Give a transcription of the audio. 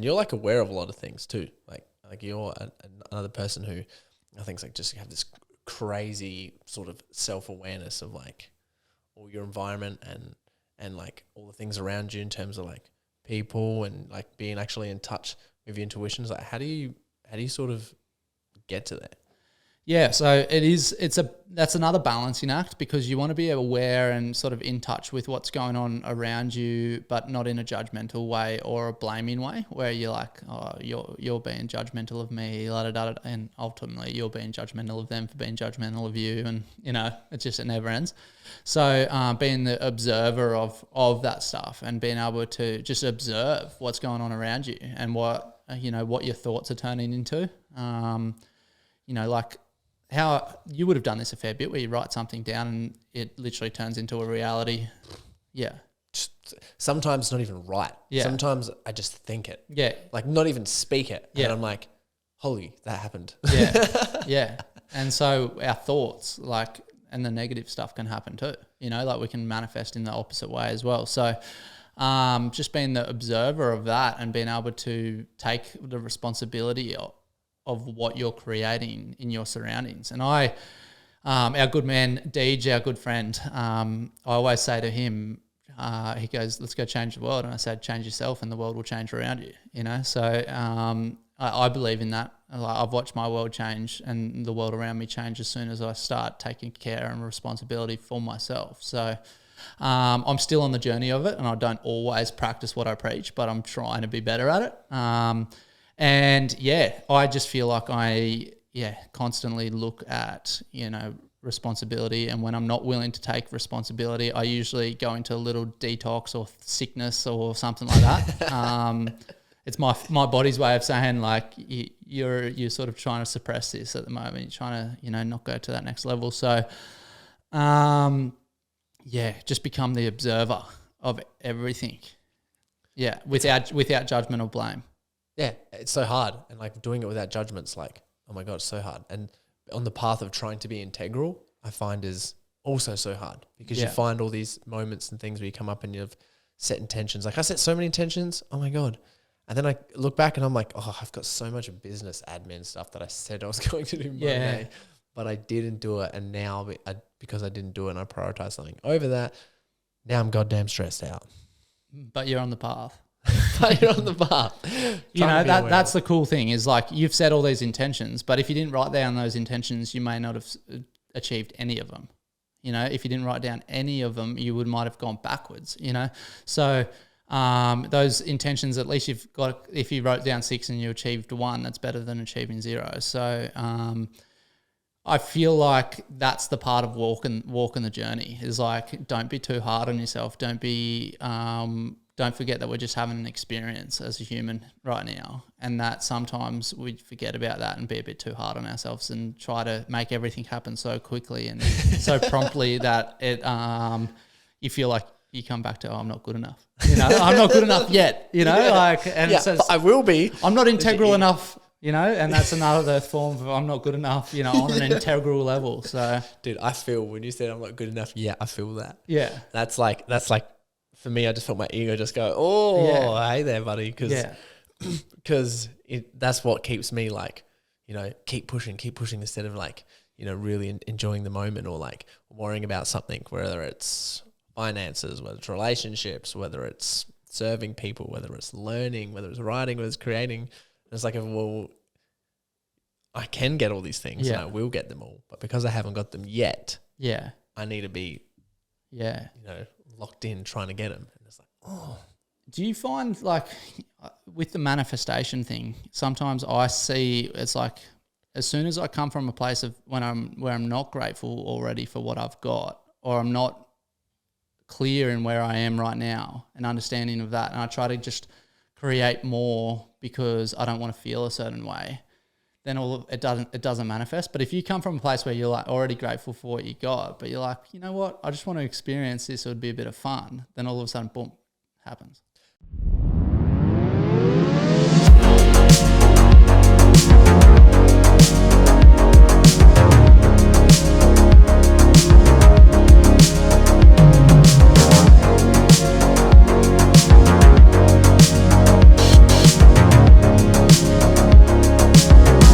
and you're like aware of a lot of things too. Like you're another person who I think is like just have this crazy sort of self-awareness of like all your environment and like all the things around you in terms of like people and like being actually in touch with your intuitions. Like how do you sort of get to that? Yeah, so that's another balancing act, because you want to be aware and sort of in touch with what's going on around you, but not in a judgmental way or a blaming way where you're like, oh, you're being judgmental of me, and ultimately you're being judgmental of them for being judgmental of you, and it never ends. So being the observer of that stuff and being able to just observe what's going on around you and what your thoughts are turning into. Like how you would have done this a fair bit, where you write something down and it literally turns into a reality. Yeah. Sometimes not even right. Yeah. Sometimes I just think it. Yeah. Like not even speak it. Yeah. And I'm like, holy, that happened. Yeah. Yeah. And so our thoughts, like, and the negative stuff can happen too. Like we can manifest in the opposite way as well. So just being the observer of that and being able to take the responsibility of what you're creating in your surroundings. And our good man, Deej, our good friend, I always say to him, he goes, let's go change the world. And I said, change yourself and the world will change around you, So I believe in that. I've watched my world change and the world around me change as soon as I start taking care and responsibility for myself. So I'm still on the journey of it, and I don't always practice what I preach, but I'm trying to be better at it. And I just feel like I constantly look at, responsibility. And when I'm not willing to take responsibility, I usually go into a little detox or sickness or something like that. It's my body's way of saying like you're sort of trying to suppress this at the moment. You're trying to, not go to that next level. So, just become the observer of everything. Yeah. Without judgment or blame. Yeah, it's so hard. And like doing it without judgment's like, oh my God, it's so hard. And on the path of trying to be integral, I find is also so hard, because you find all these moments and things where you come up and you've set intentions. Like I set so many intentions, oh my God. And then I look back and I'm like, oh, I've got so much business admin stuff that I said I was going to do Monday, but I didn't do it. And now because I didn't do it and I prioritized something over that, now I'm goddamn stressed out. But you're on the path. But you're on the path. That's the cool thing is like you've set all these intentions, but if you didn't write down those intentions, you may not have achieved any of them. If you didn't write down any of them, you might have gone backwards, So those intentions, at least you've got, if you wrote down 6 and you achieved 1, that's better than achieving 0. So I feel like that's the part of walking the journey is like, don't be too hard on yourself. Don't forget that we're just having an experience as a human right now, and that sometimes we forget about that and be a bit too hard on ourselves and try to make everything happen so quickly and so promptly that it you feel like you come back to, oh, I'm not good enough. I'm not good enough yet. It says I will be. I'm not integral enough. And that's another form of I'm not good enough, on an integral level. So, dude, I feel when you said I'm not good enough, I feel that. Yeah, that's like. For me, I just felt my ego just go, oh, hey there, buddy. Because that's what keeps me like, keep pushing instead of like, really enjoying the moment or like worrying about something, whether it's finances, whether it's relationships, whether it's serving people, whether it's learning, whether it's writing, whether it's creating. It's like, well, I can get all these things and I will get them all. But because I haven't got them yet, I need to be, locked in trying to get them. And it's like, oh. Do you find like with the manifestation thing, sometimes I see it's like as soon as I come from a place of where I'm not grateful already for what I've got, or I'm not clear in where I am right now and understanding of that, and I try to just create more because I don't want to feel a certain way, then it doesn't manifest. But if you come from a place where you're like already grateful for what you got, but you're like, you know what, I just want to experience this, it would be a bit of fun, then all of a sudden, boom, happens.